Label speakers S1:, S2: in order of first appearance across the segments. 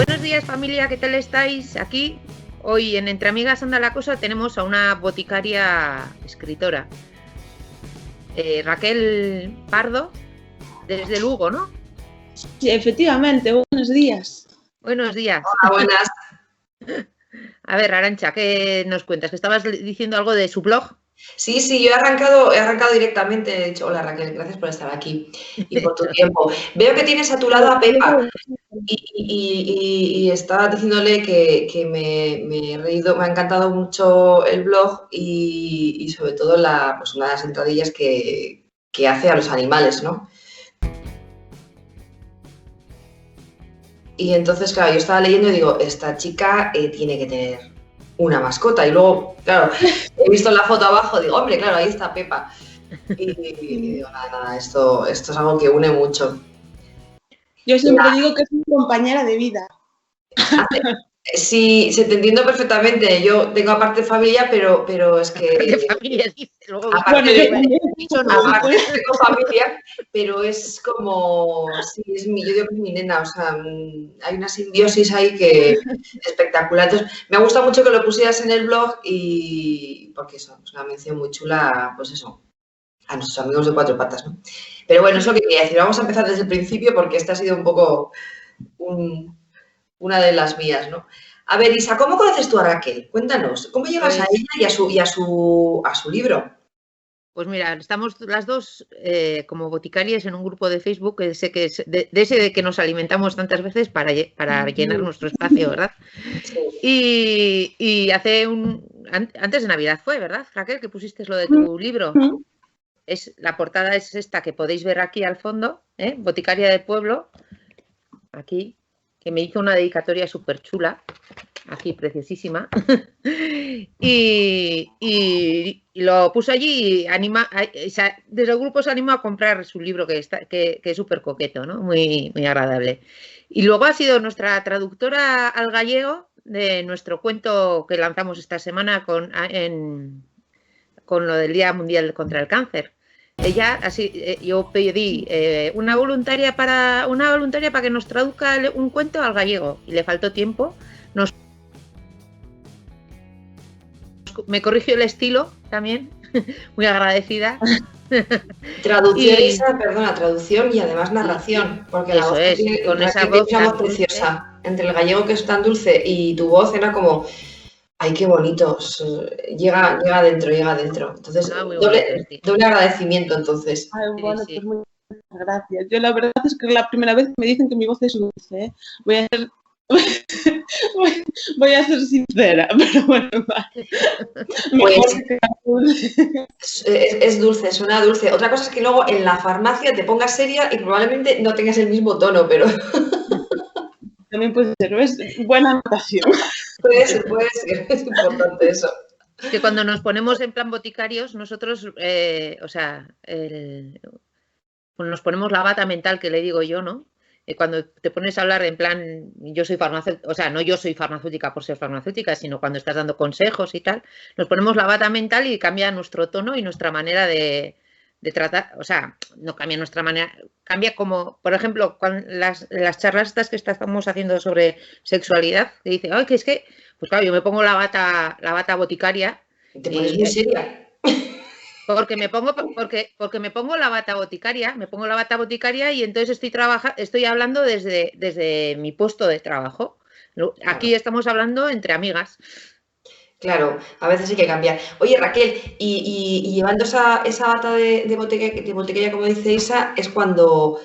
S1: Buenos días, familia, ¿qué tal estáis? Aquí, hoy en Entre Amigas Anda la Cosa, tenemos a una boticaria escritora, Raquel Pardo, desde Lugo, ¿no?
S2: Sí, efectivamente, buenos días.
S1: Buenos días.
S3: Hola, buenas.
S1: A ver, Arantxa, ¿qué nos cuentas? Que estabas diciendo algo de su blog.
S3: Sí, yo he arrancado directamente. He dicho, hola Raquel, gracias por estar aquí y por tu tiempo. Veo que tienes a tu lado a Pepa y estaba diciéndole que me he reído, me ha encantado mucho el blog y sobre todo pues una de las entradillas que hace a los animales, ¿no? Y entonces, claro, yo estaba leyendo y digo, esta chica tiene que tener una mascota. Y luego, claro, he visto la foto abajo, digo, hombre, claro, ahí está Pepa. Y digo, nada, esto es algo que une mucho.
S2: Yo siempre digo que es mi compañera de vida.
S3: Sí, se te entiendo perfectamente. Yo tengo aparte familia, pero es que...
S1: De familia, dice. Luego,
S3: aparte
S1: aparte
S3: tengo familia, pero es como... Sí, yo digo que es mi nena, o sea, hay una simbiosis ahí que espectacular. Entonces, me ha gustado mucho que lo pusieras en el blog y... Porque eso, es una mención muy chula, pues eso, a nuestros amigos de cuatro patas, ¿no? Pero bueno, es lo que quería decir. Vamos a empezar desde el principio porque esta ha sido un poco una de las mías, ¿no? A ver, Isa, ¿cómo conoces tú a Raquel? Cuéntanos, ¿cómo llegas a ella y a su libro?
S1: Pues mira, estamos las dos como boticarias en un grupo de Facebook que sé que es de ese de que nos alimentamos tantas veces para llenar nuestro espacio, ¿verdad? Sí. Y hace antes de Navidad fue, ¿verdad, Raquel? Que pusiste lo de tu libro. La portada es esta que podéis ver aquí al fondo, Boticaria del Pueblo, aquí, que me hizo una dedicatoria súper chula, aquí preciosísima, y lo puso allí y desde el grupo se animó a comprar su libro que es súper coqueto, ¿no? Muy, muy agradable. Y luego ha sido nuestra traductora al gallego de nuestro cuento que lanzamos esta semana con lo del Día Mundial contra el Cáncer. Ella, así, yo pedí una voluntaria para que nos traduzca un cuento al gallego y le faltó tiempo. Me corrigió el estilo también, muy agradecida.
S3: Traducción y además narración, porque
S1: eso la voz es, con esa voz
S3: tan preciosa. Entre el gallego que es tan dulce y tu voz era como, ay, qué bonito, llega adentro. Entonces, doble agradecimiento, entonces.
S2: Ay, bueno, pues muchas gracias. Yo la verdad es que es la primera vez que me dicen que mi voz es dulce, ¿eh? Voy a ser sincera, pero bueno, vale.
S3: Es dulce, suena dulce. Otra cosa es que luego en la farmacia te pongas seria y probablemente no tengas el mismo tono, pero...
S2: También puede ser, ¿no? Es buena anotación.
S3: Puede ser, es importante eso.
S1: Que cuando nos ponemos en plan boticarios, nosotros, nos ponemos la bata mental que le digo yo, ¿no? Cuando te pones a hablar en plan, yo soy farmacéutica, o sea, no yo soy farmacéutica por ser farmacéutica, sino cuando estás dando consejos y tal, nos ponemos la bata mental y cambia nuestro tono y nuestra manera de tratar, o sea, no cambia nuestra manera, cambia como, por ejemplo, las charlas estas que estamos haciendo sobre sexualidad, que dice, ay, que es que, pues claro, yo me pongo la bata boticaria.
S3: Y te pones muy seria.
S1: Porque me pongo la bata boticaria, y entonces estoy hablando desde mi puesto de trabajo. Aquí estamos hablando entre amigas.
S3: Claro, a veces hay que cambiar. Oye, Raquel, y llevando esa bata de boticaria, como dice Isa, es cuando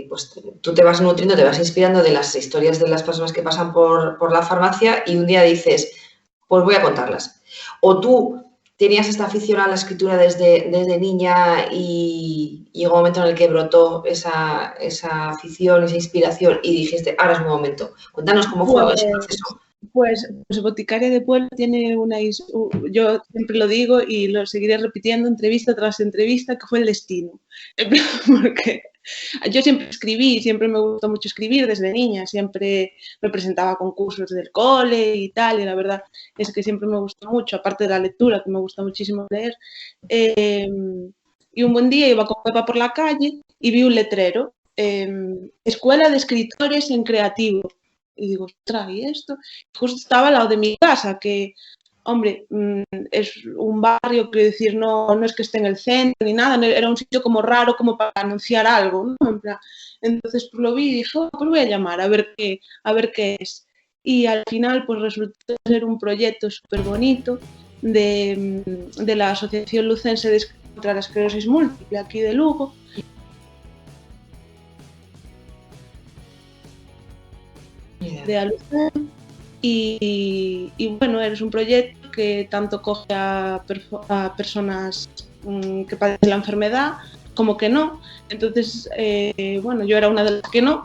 S3: pues tú te vas nutriendo, te vas inspirando de las historias de las personas que pasan por la farmacia y un día dices, pues voy a contarlas. O tú tenías esta afición a la escritura desde niña y llegó un momento en el que brotó esa afición, esa inspiración y dijiste, ahora es mi momento. Cuéntanos cómo fue ese proceso.
S2: Pues Boticaria de Pueblo tiene yo siempre lo digo y lo seguiré repitiendo entrevista tras entrevista, que fue el destino. Porque yo siempre escribí, siempre me gustó mucho escribir desde niña, siempre me presentaba a concursos del cole y tal, y la verdad es que siempre me gustó mucho, aparte de la lectura, que me gusta muchísimo leer. Y un buen día iba con Pepa por la calle y vi un letrero, Escuela de Escritores en Creativo. Y digo, ostras, ¿y esto? Justo estaba al lado de mi casa, que, hombre, es un barrio, quiero decir, no es que esté en el centro ni nada, era un sitio como raro, como para anunciar algo, ¿no? En plan, entonces pues lo vi y dije, oh, pues voy a llamar a ver qué es. Y al final pues resultó ser un proyecto súper bonito de la Asociación Lucense de contra la Esclerosis Múltiple aquí de Lugo. De Alucén. Y bueno, es un proyecto que tanto coge a personas que padecen la enfermedad como que no. Entonces, bueno, yo era una de las que no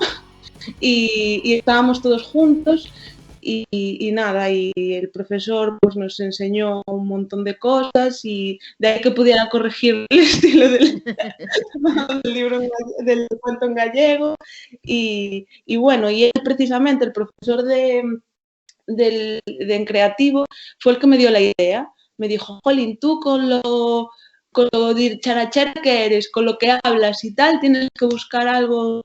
S2: y estábamos todos juntos y nada, y el profesor pues nos enseñó un montón de cosas y de ahí que pudiera corregir el estilo del libro del cuento en gallego y bueno, y él precisamente, el profesor de en creativo, fue el que me dio la idea. Me dijo, Jolín, tú con lo charachera que eres, con lo que hablas y tal, tienes que buscar algo,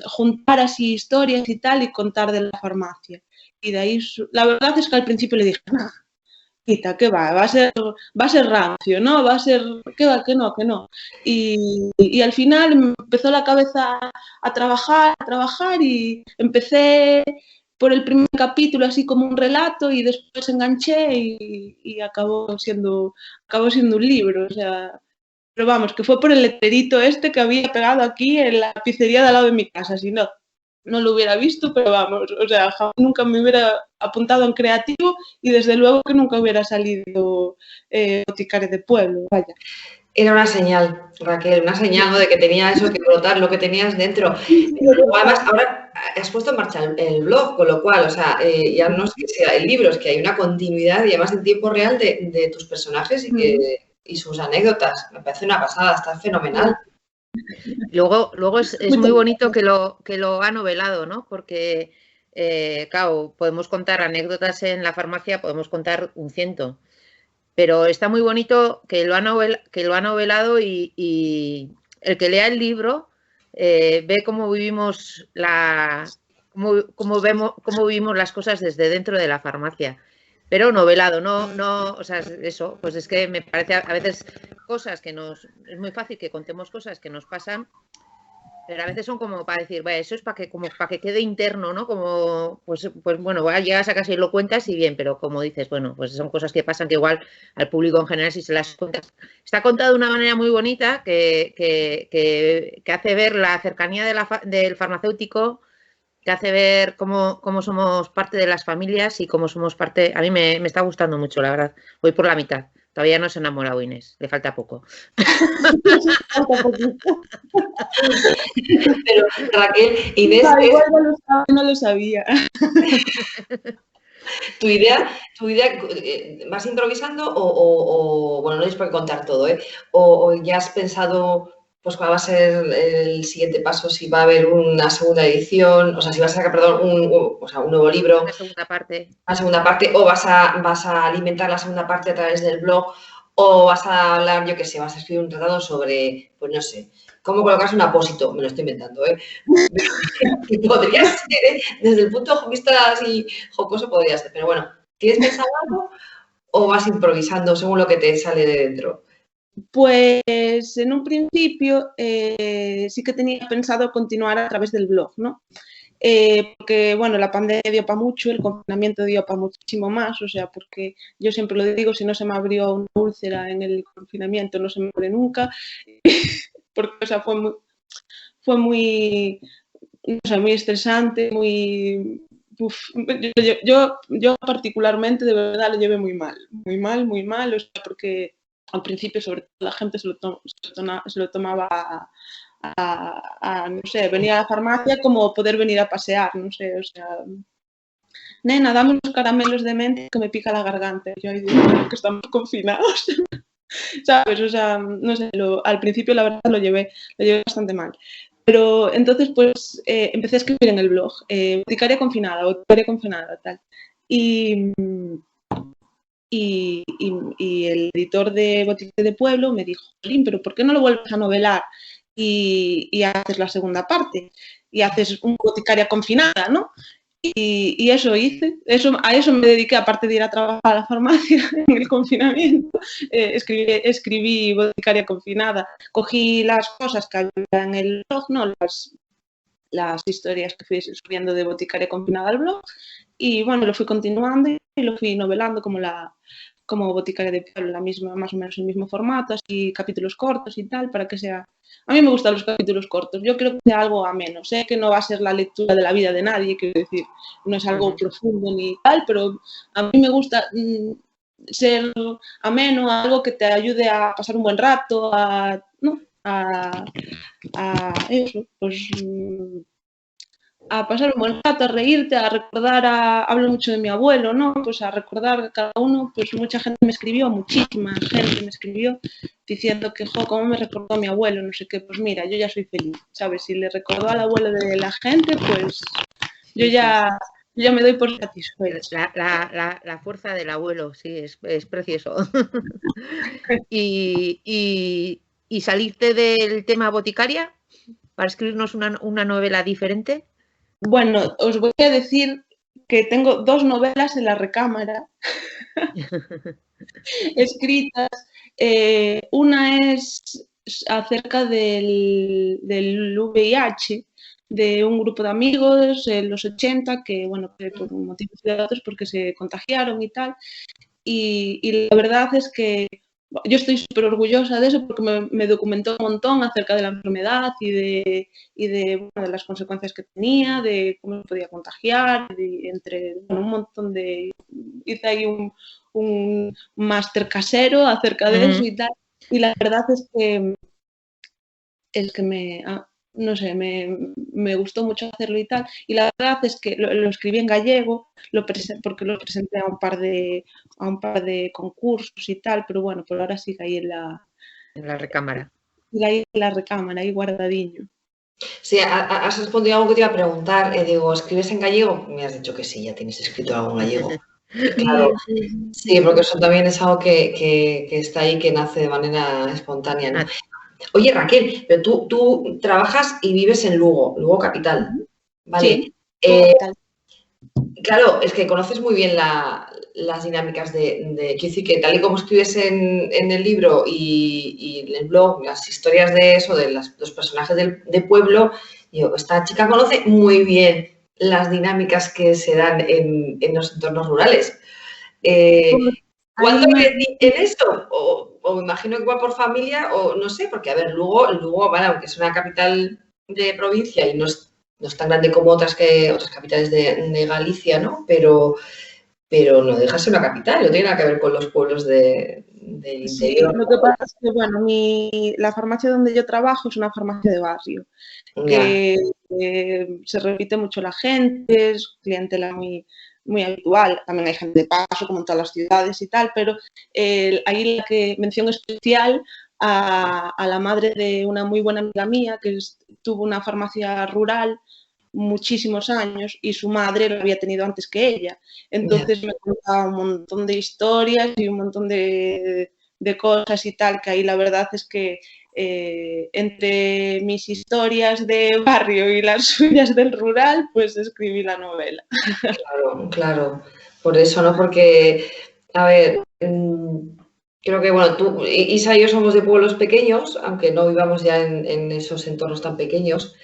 S2: juntar así historias y tal y contar de la farmacia. Y de ahí, la verdad es que al principio le dije, nah, quita, ¿qué va a ser rancio, ¿no? Va a ser, ¿qué va? Que no. Y al final me empezó la cabeza a trabajar y empecé por el primer capítulo así como un relato y después enganché y acabó siendo un libro, o sea, pero vamos, que fue por el letrerito este que había pegado aquí en la pizzería de al lado de mi casa, si no lo hubiera visto, pero vamos, o sea, nunca me hubiera apuntado en creativo y desde luego que nunca hubiera salido Boticaria de Pueblo, vaya.
S3: Era una señal, Raquel, una señal, ¿no?, de que tenía eso que brotar, lo que tenías dentro. Además, ahora has puesto en marcha el blog, con lo cual, o sea, ya no es que sea el libro, es que hay una continuidad y además en tiempo real de tus personajes y sus anécdotas. Me parece una pasada, está fenomenal.
S1: Luego es muy bonito que lo ha novelado, ¿no? Porque, claro, podemos contar anécdotas en la farmacia, podemos contar un ciento. Pero está muy bonito que lo ha novelado y el que lea el libro ve cómo vivimos cómo vivimos las cosas desde dentro de la farmacia. Pero novelado, no, o sea, eso, pues es que me parece a veces cosas que es muy fácil que contemos cosas que nos pasan, pero a veces son como para decir, vaya, eso es para que quede interno, ¿no? Como, pues bueno, llegas a casa y lo cuentas y bien, pero como dices, bueno, pues son cosas que pasan que igual al público en general si se las cuentas. Está contado de una manera muy bonita que hace ver la cercanía del farmacéutico, que hace ver cómo somos parte de las familias y cómo somos parte. A mí me está gustando mucho, la verdad. Voy por la mitad. Todavía no se ha enamorado Inés, le falta poco.
S3: Pero Raquel, Inés...
S2: igual no lo sabía.
S3: ¿Tu idea vas improvisando o bueno, no tienes por qué contar todo, o ya has pensado pues cuál va a ser el siguiente paso, si va a haber una segunda edición, o sea, si vas a sacar, perdón, un nuevo libro,
S1: una segunda parte,
S3: o vas a alimentar la segunda parte a través del blog, o vas a hablar, yo qué sé, vas a escribir un tratado sobre, pues no sé, cómo colocarse un apósito, me lo estoy inventando, podría ser, desde el punto de vista así jocoso podría ser, pero bueno, ¿tienes pensado algo o vas improvisando según lo que te sale de dentro?
S2: Pues en un principio sí que tenía pensado continuar a través del blog, ¿no? Porque, bueno, la pandemia dio para mucho, el confinamiento dio para muchísimo más, o sea, porque yo siempre lo digo, si no se me abrió una úlcera en el confinamiento, no se me abre nunca, porque, o sea, fue muy estresante, muy... Uf, yo particularmente, de verdad, lo llevé muy mal, o sea, porque al principio, sobre todo, la gente se lo tomaba no sé, venir a la farmacia como poder venir a pasear, no sé, o sea, nena, dame unos caramelos de menta que me pica la garganta. Y yo, ay, Dios mío, que estamos confinados, ¿sabes? O sea, no sé, al principio la verdad lo llevé bastante mal. Pero entonces, pues, empecé a escribir en el blog, boticaria confinada, tal. Y el editor de Boticaria de Pueblo me dijo, pero ¿por qué no lo vuelves a novelar? y haces la segunda parte y haces una boticaria confinada, ¿no? Y eso hice, a eso me dediqué, aparte de ir a trabajar a la farmacia en el confinamiento, escribí boticaria confinada, cogí las cosas que había en el blog, ¿no? Las historias que fui subiendo de boticaria confinada al blog, y bueno, lo fui continuando y lo fui novelando como boticaria de pueblo, más o menos el mismo formato, así capítulos cortos y tal, para que sea... A mí me gustan los capítulos cortos, yo creo que sea algo ameno, sé que no va a ser la lectura de la vida de nadie, quiero decir, no es algo profundo ni tal, pero a mí me gusta ser ameno, algo que te ayude a pasar un buen rato, ¿no? a eso, pues a pasar un buen rato, a reírte, a recordar, hablo mucho de mi abuelo, ¿no? Pues a recordar a cada uno, pues mucha gente me escribió, muchísima gente me escribió diciendo que, cómo me recordó a mi abuelo, no sé qué, pues mira, yo ya soy feliz, ¿sabes? Si le recordó al abuelo de la gente, pues yo ya me doy por satisfecha.
S1: La fuerza del abuelo, sí, es precioso. y salirte del tema boticaria para escribirnos una novela diferente.
S2: Bueno, os voy a decir que tengo 2 novelas en la recámara escritas. Una es acerca del VIH, de un grupo de amigos en los 80 que, bueno, por motivos de otros, porque se contagiaron y tal. Y la verdad es que yo estoy súper orgullosa de eso porque me documentó un montón acerca de la enfermedad y de las consecuencias que tenía, de cómo se podía contagiar, entre un montón de... Hice ahí un máster casero acerca de eso y tal. Y la verdad es que no sé, me gustó mucho hacerlo y tal. Y la verdad es que lo escribí en gallego, porque lo presenté a un par de concursos y tal, pero bueno, por ahora sigue ahí en
S1: la recámara.
S2: Ahí en la recámara, ahí guardadiño.
S3: Sí, has respondido algo que te iba a preguntar. Digo, ¿escribes en gallego? Me has dicho que sí, ya tienes escrito algo en gallego. Claro, sí, porque eso también es algo que está ahí, que nace de manera espontánea, ¿no? Oye, Raquel, pero tú trabajas y vives en Lugo capital, ¿vale?
S2: Sí,
S3: claro, es que conoces muy bien las dinámicas quiero decir que tal y como escribes en el libro y en el blog, las historias de eso, de los personajes de pueblo, esta chica conoce muy bien las dinámicas que se dan en los entornos rurales. ¿Cuándo aprendí en eso? O me imagino que va por familia, o no sé, porque a ver, Lugo, vale, aunque es una capital de provincia y no es tan grande como otras capitales de Galicia, ¿no? Pero no deja de ser una capital, no tiene nada que ver con los pueblos del interior.
S2: Sí, lo que pasa es que, bueno, la farmacia donde yo trabajo es una farmacia de barrio, que se repite mucho la gente, es clientela muy, muy habitual. También hay gente de paso, como en todas las ciudades y tal, pero ahí la mención especial a la madre de una muy buena amiga mía que tuvo una farmacia rural muchísimos años y su madre lo había tenido antes que ella. Entonces me contaba un montón de historias y un montón de cosas y tal, que ahí la verdad es que entre mis historias de barrio y las suyas del rural, pues escribí la novela.
S3: Claro. Por eso, ¿no? Porque, a ver, creo que, bueno, tú, Isa y yo somos de pueblos pequeños, aunque no vivamos ya en esos entornos tan pequeños.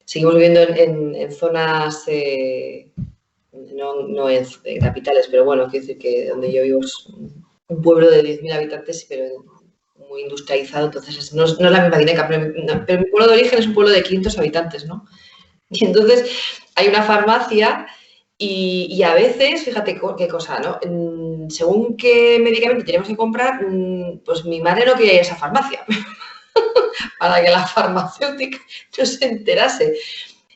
S3: Seguimos viviendo en zonas, no en capitales, pero bueno, quiero decir que donde yo vivo es un pueblo de 10.000 habitantes, pero muy industrializado, entonces no es la misma dinámica, pero mi pueblo de origen es un pueblo de 500 habitantes, ¿no? Y entonces hay una farmacia y a veces, fíjate qué cosa, ¿no? Según qué medicamento tenemos que comprar, pues mi madre no quería ir a esa farmacia para que la farmacéutica no se enterase.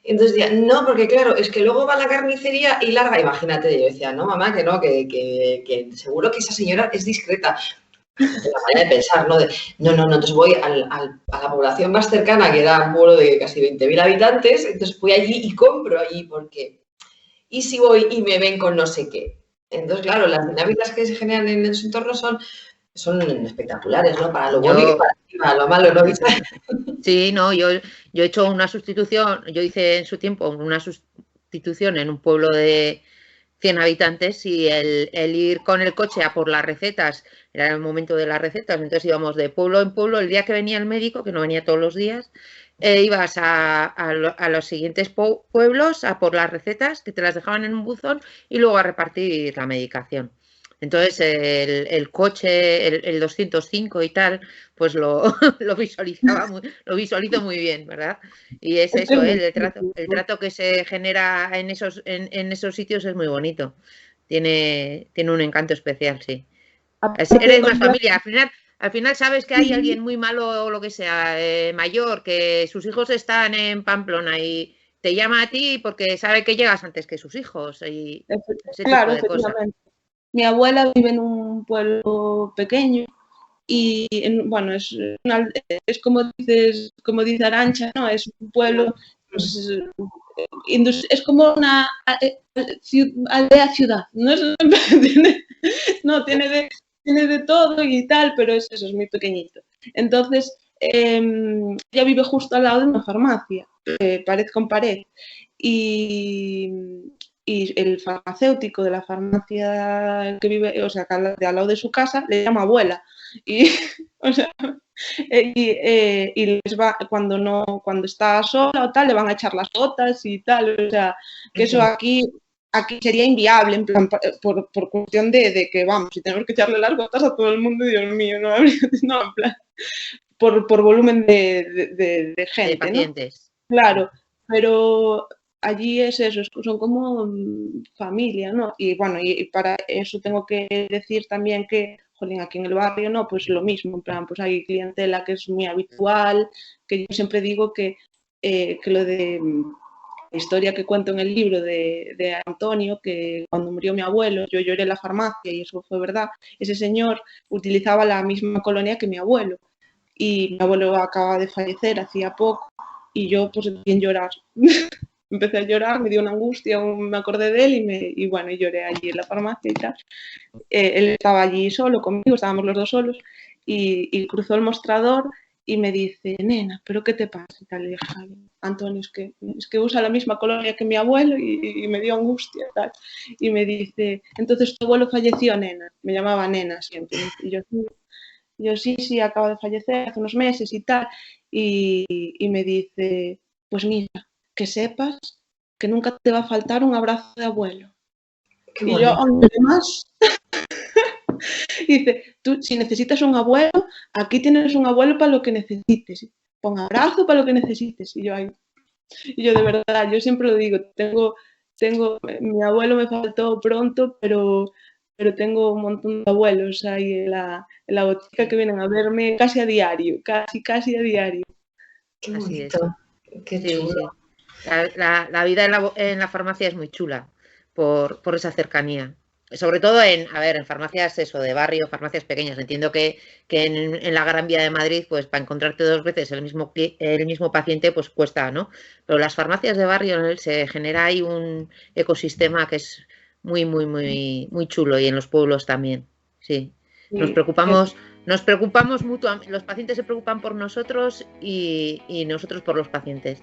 S3: Entonces decía, no, porque claro, es que luego va a la carnicería y larga. Imagínate, yo decía, no, mamá, que no, que seguro que esa señora es discreta. La manera de pensar, ¿no? No, entonces voy a la población más cercana, que era un pueblo de casi 20.000 habitantes, entonces voy allí y compro allí, porque... Y si voy y me ven con no sé qué. Entonces, claro, las dinámicas que se generan en los entornos son espectaculares, ¿no? Para lo bueno y a lo malo, ¿no?
S1: Sí, no, yo he hecho una sustitución, yo hice en su tiempo una sustitución en un pueblo de 100 habitantes y el ir con el coche a por las recetas, era el momento de las recetas, entonces íbamos de pueblo en pueblo, el día que venía el médico, que no venía todos los días, ibas a los siguientes pueblos a por las recetas, que te las dejaban en un buzón y luego a repartir la medicación. Entonces el coche, el 205 y tal, pues lo visualizo muy bien, ¿verdad? Y es eso, el trato que se genera en esos sitios es muy bonito. Tiene un encanto especial, sí. Eres más familia. Al final sabes que hay alguien muy malo o lo que sea, mayor, que sus hijos están en Pamplona y te llama a ti porque sabe que llegas antes que sus hijos y ese tipo de cosas.
S2: Mi abuela vive en un pueblo pequeño y bueno, es como dice Arantxa, ¿no? Es un pueblo, pues, es como una aldea ciudad, ¿no? Tiene de todo y tal, pero eso es muy pequeñito. Entonces, ella vive justo al lado de una farmacia, pared con pared, y el farmacéutico de la farmacia que vive, o sea, de al lado de su casa, le llama abuela. Y, o sea, y les va, cuando está sola o tal, le van a echar las gotas y tal. O sea, que eso aquí sería inviable, en plan, por cuestión de que, vamos, si tenemos que echarle las gotas a todo el mundo, Dios mío, no habría, no, en plan, por volumen de gente,
S1: de pacientes.
S2: ¿no? Claro, pero allí es eso, son como familia, ¿no? Y bueno, y para eso tengo que decir también que, jolín, aquí en el barrio, ¿no? Pues lo mismo, en plan, pues hay clientela que es muy habitual, que yo siempre digo que lo de la historia que cuento en el libro de Antonio, que cuando murió mi abuelo, yo lloré en la farmacia y eso fue verdad, ese señor utilizaba la misma colonia que mi abuelo y mi abuelo acaba de fallecer hacía poco y yo pues empecé a llorar. Empecé a llorar, me dio una angustia, me acordé de él y bueno, lloré allí en la farmacia y tal. Él estaba allí solo conmigo, estábamos los dos solos y cruzó el mostrador y me dice, nena, ¿pero qué te pasa? Y tal, le dije, Antonio, es que usa la misma colonia que mi abuelo y me dio angustia, tal. Y me dice, entonces tu abuelo falleció, nena. Me llamaba nena siempre. Y yo sí, acaba de fallecer hace unos meses y tal. Y me dice, pues mira, que sepas que nunca te va a faltar un abrazo de abuelo.
S3: Qué
S2: y
S3: bonito.
S2: yo, aunque más. Dice, tú si necesitas un abuelo, aquí tienes un abuelo para lo que necesites. Pon abrazo para lo que necesites. Y yo de verdad, yo siempre lo digo, mi abuelo me faltó pronto, pero tengo un montón de abuelos ahí en la botica que vienen a verme casi a diario, casi a diario.
S3: Qué bonito, qué chulo.
S1: Sí. La vida en la farmacia es muy chula por esa cercanía. Sobre todo en farmacias de barrio, farmacias pequeñas. Entiendo que en la Gran Vía de Madrid, pues para encontrarte dos veces el mismo paciente, pues cuesta, ¿no? Pero las farmacias de barrio se genera ahí un ecosistema que es muy, muy, muy, muy chulo y en los pueblos también. Sí. Nos preocupamos mutuamente, los pacientes se preocupan por nosotros y nosotros por los pacientes.